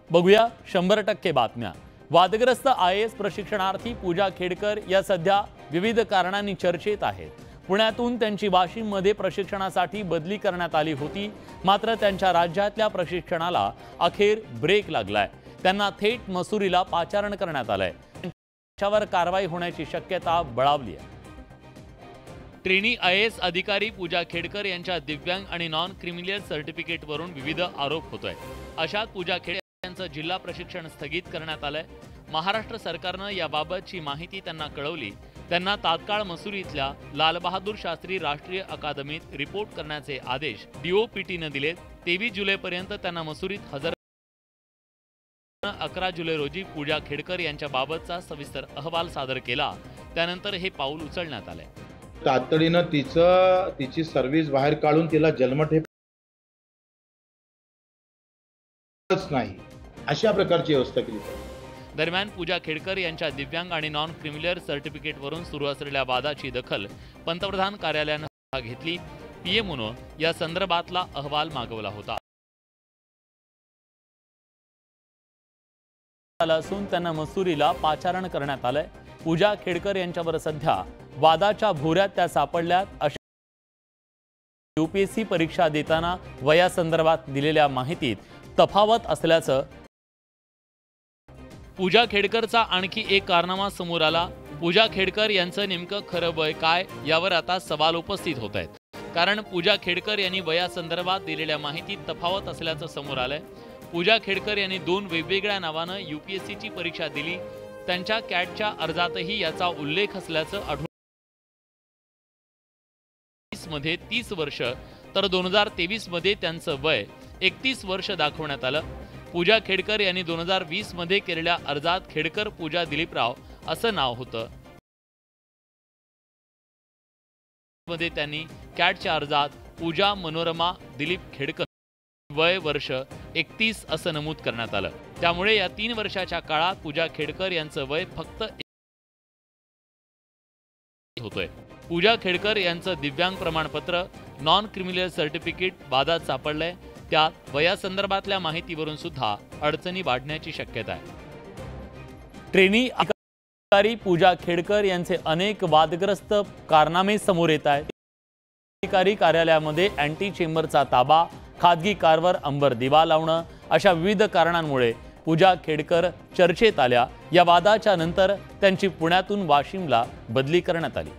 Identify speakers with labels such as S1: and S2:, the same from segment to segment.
S1: बघूया 100% बातम्या। वादग्रस्त IAS प्रशिक्षणार्थी पूजा खेडकर या सध्या विविध कारणांनी चर्चेत आहेत। पुण्यातून त्यांची वाशिममध्ये प्रशिक्षणासाठी बदली करण्यात आली होती, मात्र त्यांच्या राज्यातल्या प्रशिक्षणाला अखेर ब्रेक लागलाय। त्यांना थेट मसुरीला पाचारण करण्यात आलंय। त्यांच्यावर कारवाई होण्याची शक्यता बळावली आहे। ट्रेनी IAS अधिकारी पूजा खेडकर यांच्या दिव्यांग आणि नॉन क्रिमिनल सर्टिफिकेटवरून विविध आरोप होत आहेत। अशात पूजा खेडकर यांचं जिल्हा प्रशिक्षण स्थगित करण्यात आलंय। महाराष्ट्र सरकारनं याबाबतची माहिती त्यांना कळवली। त्यांना तात्काळ मसुरी इथल्या लालबहादूर शास्त्री राष्ट्रीय अकादमीत रिपोर्ट करण्याचे आदेश DOPTनं दिलेत। 23 जुलैपर्यंत त्यांना मसुरीत हजर 11 जुलै रोजी पूजा खेडकर यांच्या बाबतचा सविस्तर अहवाल सादर केला। त्यानंतर हे पाऊल उचलण्यात आले।
S2: तातडीनं तिची सर्व्हिस बाहेर काढून तिला जन्मठेप नाही अशा प्रकारची व्यवस्था केली।
S1: दरम्यान पूजा खेडकर यांच्या दिव्यांग आणि नॉन क्रिमिनल सर्टिफिकेटवरून सुरू असलेल्या वादाची दखल पंतप्रधान कार्यालयानं घेतली। PMOनं या संदर्भातला अहवाल मागवला होता असून त्यांना मसुरीला पाचारण करण्यात आलंय। पूजा खेडकर यांच्यावर सध्या वादाच्या भोऱ्यात त्या सापडल्यात। UPSC परीक्षा देताना वयासंदर्भात दिलेल्या माहितीत तफावत असल्याचं पूजा खेडकरचा आणखी एक कारनामा समोर आला। पूजा खेडकर यांचं नेमकं खरं वय काय यावर आता सवाल उपस्थित होत आहेत, कारण पूजा खेडकर यांनी वयासंदर्भात दिलेल्या माहितीत तफावत असल्याचं समोर आलंय। पूजा खेडकर यांनी 2 वेगवेगळ्या नावानं UPSCची परीक्षा दिली। त्यांच्या कॅटच्या अर्जातही याचा उल्लेख असल्याचं आढळून मध्ये 30 वर्ष तर 2023 मध्ये त्यांचं वय 31 वर्ष दाखवण्यात आलं। पूजा खेडकर यांनी 2020 मध्ये केलेल्या अर्जात खेडकर पूजा दिलीपराव असं नाव होतं। मध्ये त्यांनी कॅटच्या अर्जात पूजा मनोरमा दिलीप खेडकर वय वर्ष 31 असं नमूद करण्यात आलं। त्यामुळे या 3 वर्षाच्या काळात पूजा खेडकर यांचं वय फक्त होतोय। पूजा खेडकर यांचं दिव्यांग प्रमाणपत्र नॉन क्रिमिनल सर्टिफिकेट वादात सापडलंय। त्यात वयासंदर्भातल्या माहितीवरून सुद्धा अडचणी वाढण्याची शक्यता आहे। ट्रेनी अधिकारी पूजा खेडकर यांचे अनेक वादग्रस्त कारनामे समोर येत आहेत। अधिकारी कार्यालयामध्ये अँटी चेंबरचा ताबा, खाजगी कारवर अंबर दिवा लावणं अशा विविध कारणांमुळे पूजा खेडकर चर्चेत आल्या। या वादाच्या नंतर त्यांची पुण्यातून वाशिमला बदली करण्यात आली।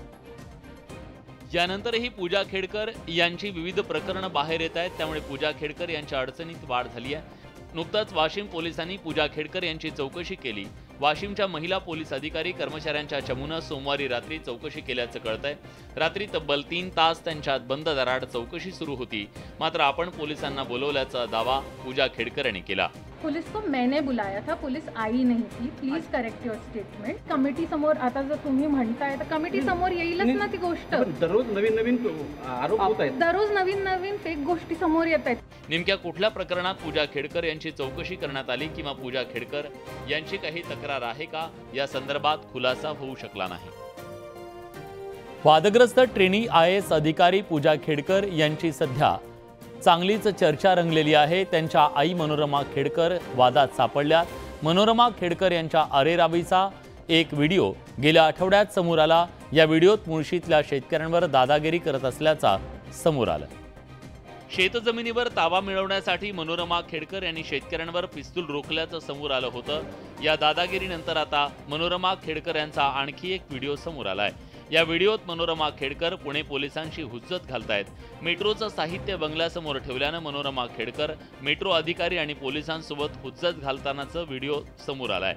S1: यानंतरही पूजा खेडकर यांची विविध प्रकरणं बाहेर येत आहेत, त्यामुळे पूजा खेडकर यांच्या अडचणीत वाढ झाली आहे। नुकताच वाशिम पोलिसांनी पूजा खेडकर यांची चौकशी केली। वाशिमच्या महिला पोलीस अधिकारी कर्मचाऱ्यांच्या चमूनं सोमवारी रात्री चौकशी केल्याचं कळतंय। रात्री तब्बल 3 तास त्यांच्यात बंद दारात चौकशी सुरू होती, मात्र आपण पोलिसांना बोलवल्याचा दावा पूजा खेडकर यांनी केला।
S3: पुलिस को मैंने बुलाया था, पुलिस आई नहीं थी। Please correct your statement. Committee समोर आता जर तुम्ही म्हणताय तर कमिटी समोर येईलच ना ती गोष्ट।
S4: दररोज नवीन नवीन आरोप होत आहेत,
S3: दररोज नवीन नवीन फेक गोष्टी समोर येत आहेत।
S1: नेमक्या कुठल्या प्रकरणात पूजा खेडकर यांची चौकशी करण्यात आली किंवा पूजा खेडकर यांची काही तक्रार आहे का या संदर्भात खुलासा होऊ शकला नाही। वादग्रस्त ट्रेनी IAS अधिकारी पूजा खेडकर यांची सध्या चांगलीच चर्चा रंगलेली आहे। त्यांच्या आई मनोरमा खेडकर वादात सापडल्यात। मनोरमा खेडकर यांच्या अरेरावीचा एक व्हिडिओ गेल्या आठवड्यात समोर आला। या व्हिडिओत मुळशीतल्या शेतकऱ्यांवर दादागिरी करत असल्याचा समोर आलं। शेतजमिनीवर ताबा मिळवण्यासाठी मनोरमा खेडकर यांनी शेतकऱ्यांवर पिस्तूल रोखल्याचं समोर आलं होतं। या दादागिरीनंतर आता मनोरमा खेडकर यांचा आणखी एक व्हिडिओ समोर आलाय। या व्हिडिओत मनोरमा खेडकर पुणे पोलिसांशी हुज्जत घालतायत। मेट्रोचं साहित्य बंगल्यासमोर ठेवल्यानं मनोरमा खेडकर मेट्रो अधिकारी आणि पोलिसांसोबत हुज्जत घालतानाचा व्हिडिओ समोर आलाय।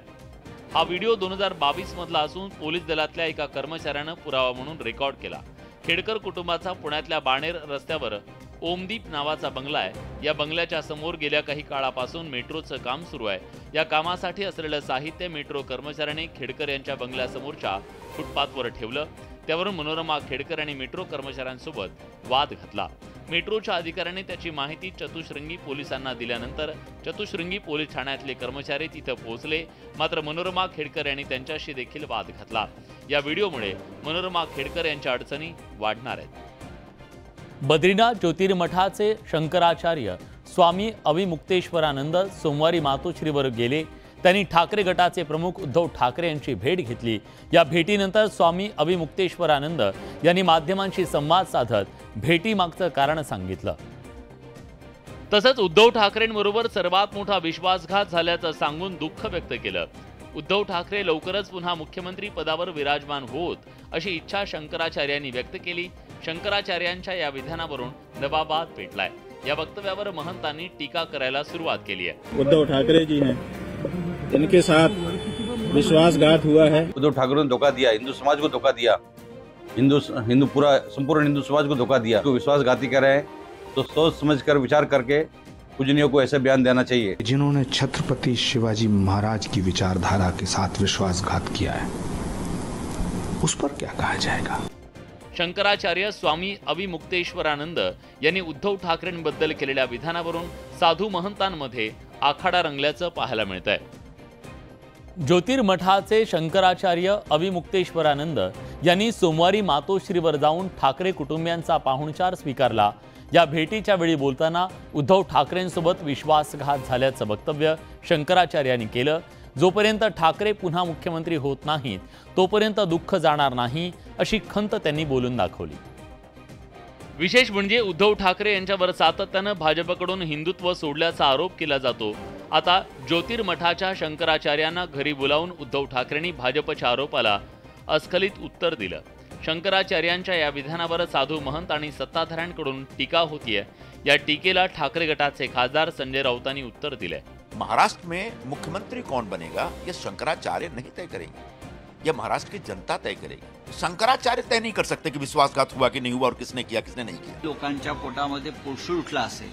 S1: हा व्हिडिओ 2022 मधला असून पोलीस दलातल्या एका कर्मचाऱ्यानं पुरावा म्हणून रेकॉर्ड केला। खेडकर कुटुंबाचा पुण्यातल्या बाणेर रस्त्यावर ओमदीप नावाचा बंगला आहे। या बंगल्याच्या समोर गेल्या काही काळापासून मेट्रोचं काम सुरू आहे। या कामासाठी असलेलं साहित्य मेट्रो कर्मचाऱ्यांनी खेडकर यांच्या बंगल्यासमोरच्या फुटपाथवर ठेवलं। त्यावरून मनोरमा खेडकर आणि मेट्रो कर्मचाऱ्यांसोबत वाद घातला। मेट्रोच्या अधिकाऱ्यांनी त्याची माहिती चतुश्रृंगी पोलिसांना दिल्यानंतर चतुश्रृंगी पोलीस ठाण्यातले कर्मचारी तिथं पोहोचले, मात्र मनोरमा खेडकर यांनी त्यांच्याशी देखील वाद घातला। या व्हिडिओमुळे मनोरमा खेडकर यांच्या अडचणी वाढणार आहेत। बद्रीनाथ ज्योतिर्मठाचे शंकराचार्य स्वामी अविमुक्तेश्वरानंद सोमवारी मातोश्रीवर गेले. त्यांनी ठाकरे गटाचे प्रमुख उद्धव ठाकरे यांची भेट घेतली. या भेटीनंतर स्वामी अविमुक्तेश्वरानंद यांनी माध्यमांशी संवाद साधत भेटीमागचं कारण सांगितलं. तसंच उद्धव ठाकरेंबरोबर सर्वात मोठा विश्वासघात झाल्याचं सांगून दुःख व्यक्त केलं. उद्धव ठाकरे लवकरच पुन्हा मुख्यमंत्री पदावर विराजमान होत अशी इच्छा शंकराचार्यांनी व्यक्त केली. शंकराचार्यांच्या या विधानावरून नवा वाद पेटलाय. या वक्तव्यावर महंतांनी टीका करायला सुरुवात केली आहे.
S5: उद्धव ठाकरे जी हैं, इनके साथ विश्वासघात हुआ है.
S6: उद्धव ठाकरे ने धोखा दिया, हिंदू समाज को धोखा दिया, संपूर्ण हिंदू समाज को धोखा दिया. तो विश्वासघाती कर रहे हैं तो सोच समझ कर विचार करके पूजनियों को ऐसे बयान देना चाहिए.
S7: जिन्होंने छत्रपति शिवाजी महाराज की विचारधारा के साथ विश्वासघात किया है, उस पर क्या कहा जाएगा?
S1: शंकराचार्य स्वामी अविमुक्तेश्वरानंद यांनी उद्धव ठाकरेंबद्दल केलेल्या विधानावरून साधू महंतांमध्ये आखाडा रंगल्याचं पाहायला मिळतंय. ज्योतिर्मठाचे शंकराचार्य अविमुक्तेश्वरानंद यांनी सोमवारी मातोश्रीवर जाऊन ठाकरे कुटुंबियांचा पाहुणचार स्वीकारला. या भेटीच्या वेळी बोलताना उद्धव ठाकरेंसोबत विश्वासघात झाल्याचं वक्तव्य शंकराचार्यांनी केलं. जोपर्यंत ठाकरे पुन्हा मुख्यमंत्री होत नाहीत तोपर्यंत दुःख जाणार नाही अशी खंत त्यांनी बोलून दाखवली. विशेष म्हणजे उद्धव ठाकरे यांच्यावर सातत्यानं भाजपकडून हिंदुत्व सोडल्याचा आरोप केला जातो. आता ज्योतिर्मठाच्या शंकराचार्यांना घरी बोलावून उद्धव ठाकरेंनी भाजपच्या आरोपाला अस्खलित उत्तर दिलं. शंकराचार्यांच्या या विधानावर साधू महंत आणि सत्ताधाऱ्यांकडून टीका होतीये. या टीकेला ठाकरे गटाचे खासदार संजय राऊतांनी उत्तर दिलंय.
S8: महाराष्ट्र में मुख्यमंत्री कौन बनेगा यह शंकराचार्य नहीं तय करेंगे, यह महाराष्ट्र की जनता तय करेगी. शंकराचार्य तय नहीं कर सकते कि विश्वासघात हुआ कि नहीं हुआ और किसने किया किसने नहीं किया.
S9: लोकांच्या पोटामध्ये पोळसूळ उठला असेल,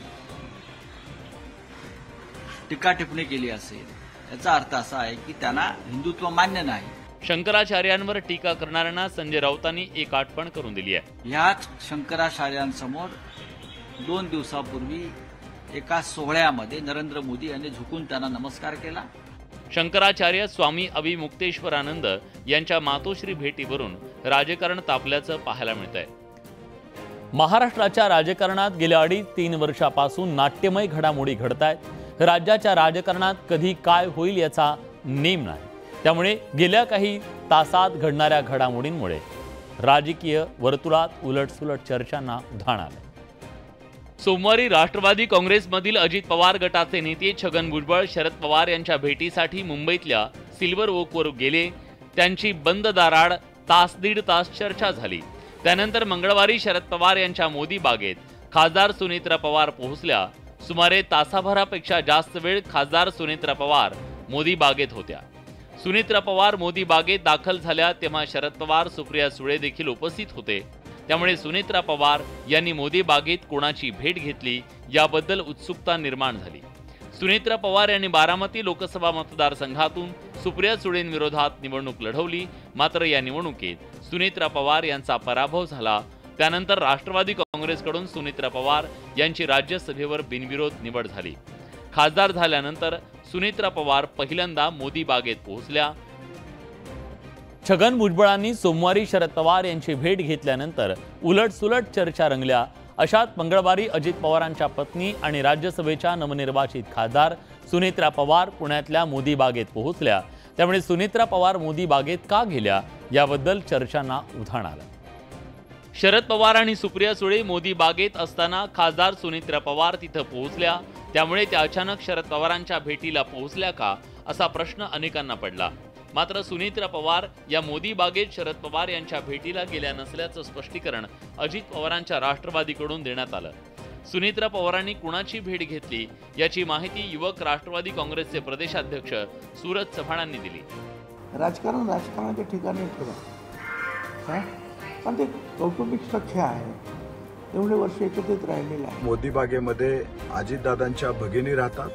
S9: टीका टिप्पणी केली असेल, याचा अर्थ असा आहे की त्यांना हिंदुत्व मान्य नाही.
S1: शंकराचार्यांवर टीका करणाऱ्यांना संजय राऊतांनी एक आठवण करून दिली आहे.
S9: ह्याच शंकराचार्यांसमोर 2 दिवसापूर्वी एका सोहळ्यामध्ये नरेंद्र मोदी यांनी झुकून त्यांना नमस्कार केला.
S1: शंकराचार्य स्वामी अविमुक्तेश्वरानंद यांच्या मातोश्री भेटीवरून राजकारण तापल्याचं पाहायला मिळतंय. महाराष्ट्राच्या राजकारणात गेल्या 2.5-3 वर्षापासून नाट्यमय घडामोडी घडतायत. राज्याच्या राजकारणात कधी काय होईल याचा नेम नाही. त्यामुळे गेल्या काही तासात घडणाऱ्या घडामोडींमुळे राजकीय वर्तुळात उलटसुलट चर्चांना उधाण आलं. सोमवारी राष्ट्रवादी काँग्रेसमधील अजित पवार गटाचे नेते छगन भुजबळ शरद पवार यांच्या भेटीसाठी मुंबईतल्या सिल्वर ओकवर गेले. त्यांची बंद दाराआड तास-दीड तास चर्चा झाली. त्यानंतर मंगळवारी शरद पवार यांच्या मोदी बागेत खासदार सुनेत्रा पवार पोहोचल्या. सुमारे तासाभरापेक्षा जास्त वेळ खासदार सुनेत्रा पवार मोदी बागेत होत्या. सुनेत्रा पवार मोदी बागेत दाखल झाल्या तेव्हा शरद पवार, सुप्रिया सुळे देखील उपस्थित होते. त्यामुळे सुनेत्रा पवार यांनी मोदी बागेत कोणाची भेट घेतली याबद्दल उत्सुकता निर्माण झाली. सुनेत्रा पवार यांनी बारामती लोकसभा मतदारसंघातून सुप्रिया सुळेंविरोधात निवडणूक लढवली. मात्र या निवडणुकीत सुनेत्रा पवार यांचा पराभव झाला. त्यानंतर राष्ट्रवादी काँग्रेसकडून सुनेत्रा पवार यांची राज्यसभेवर बिनविरोध निवड झाली. खासदार झाल्यानंतर सुनेत्रा पवार पहिल्यांदा मोदी बागेत पोहोचल्या. छगन भुजबळांनी सोमवारी शरद पवार यांची भेट घेतल्यानंतर उलटसुलट चर्चा रंगल्या. अशात मंगळवारी अजित पवारांच्या पत्नी आणि राज्यसभेच्या नवनिर्वाचित खासदार सुनेत्रा पवार पुण्यातल्या मोदी बागेत पोहोचल्या. त्यामुळे सुनेत्रा पवार मोदी बागेत का गेल्या याबद्दल चर्चांना उधाण आलं. शरद पवार आणि सुप्रिया सुळे मोदी बागेत असताना खासदार सुनेत्रा पवार तिथं पोहोचल्या. त्यामुळे त्या अचानक शरद पवारांच्या भेटीला पोहोचल्या का असा प्रश्न अनेकांना पडला. मात्र सुनेत्रा पवार या मोदी बागेत शरद पवार यांच्या भेटीला गेल्या नसल्याचं स्पष्टीकरण अजित पवारांच्या राष्ट्रवादीकडून देण्यात आलं. सुनेत्रा पवारांनी कुणाची भेट घेतली याची माहिती युवक राष्ट्रवादी काँग्रेसचे प्रदेशाध्यक्ष सूरज चव्हाणांनी दिली.
S10: राजकारण राजकारणाच्या ठिकाणी ठेवा, पण ते कौटुंबिक सख्य आहे, एवढे वर्ष एकत्रित राहिलेलं आहे.
S11: मोदी बागेमध्ये अजितदादांच्या भगिनी राहतात,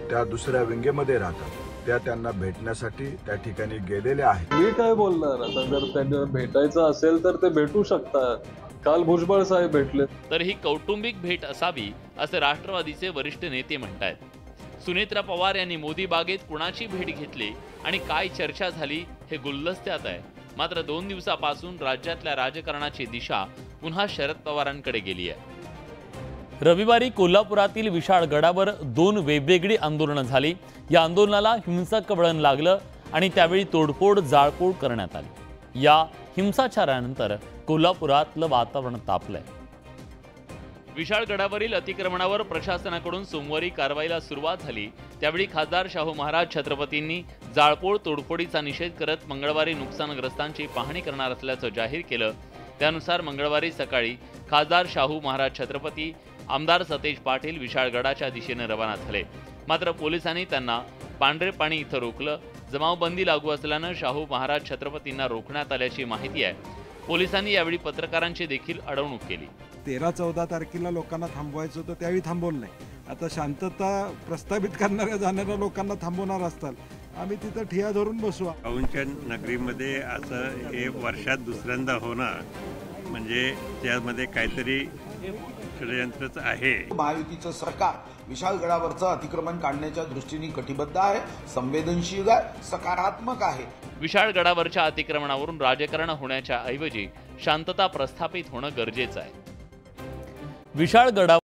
S11: त्या दुसऱ्या विंगेमध्ये राहतात. त्या त्यांना भेटण्यासाठी त्या ठिकाणी गेलेल्या आहेत.
S12: मी काय बोलणार आता, जर त्यांना भेटायचं असेल तर ते भेटू शकतात. काल भुजबळ साहेब भेटले.
S1: तर ही कौटुंबिक भेट असावी असे राष्ट्रवादीचे वरिष्ठ नेते म्हणतायत. सुनेत्रा पवार यांनी मोदी बागेत कुणाची भेट घेतली आणि काय चर्चा झाली हे गुलदस्त्यात आहे. मात्र 2 दिवसापासून राज्यातल्या राजकारणाची दिशा पुन्हा शरद पवारांकडे गेली आहे. रविवारी कोल्हापुरातील विशाळगडावर 2 वेगवेगळी आंदोलनं झाली। या आंदोलनाला हिंसक वळण लागलं आणि त्यावेळी तोडफोड जाळपोळ करण्यात आली। या हिंसाचारानंतर कोल्हापुरातलं वातावरण तापलंय। विशाळगडावरील अतिक्रमणावर प्रशासनाकडून सोमवारी कारवाईला सुरुवात झाली। त्यावेळी खासदार शाहू महाराज छत्रपतींनी जाळपोळ तोडफोडीचा निषेध करत मंगळवारी नुकसानग्रस्तांची पाहणी करणार असल्याचं जाहीर केलं। त्यानुसार मंगळवारी सकाळी खासदार शाहू महाराज छत्रपती, आमदार सतेज पाटील विशाळगडाच्या दिशेने रवाना झाले। मात्र पोलिसांनी त्यांना पांढरेपाणी इथं रोखलं। जमावबंदी लागू असल्यानं शाहू महाराज छत्रपतींना रोखण्यात आल्याची माहिती आहे। पोलिसांनी यावेळी पत्रकारांची देखील अडवणूक केली।
S13: 13-14 तारखेला लोकांना थांबवायचं होतं, त्यावेळी थांबवलं नाही। आता शांतता प्रस्थापित करणाऱ्या जाणाऱ्या लोकांना थांबवणार असताल, आम्ही तिथं ठिया धरून बसू।
S14: औंधच्या नगरीमध्ये असं हे वर्षात दुसऱ्यांदा होणार म्हणजे त्यामध्ये काहीतरी षडयंत्रच आहे।
S15: महायुतीचं सरकार विशाळगडावरचं अतिक्रमण काढण्याच्या दृष्टीने कटिबद्ध आहे, संवेदनशील आहे, सकारात्मक आहे।
S1: विशाळगडावरच्या अतिक्रमणावरून राजकारण होण्याच्या ऐवजी शांतता प्रस्थापित होणं गरजेचं आहे। विशाळगडा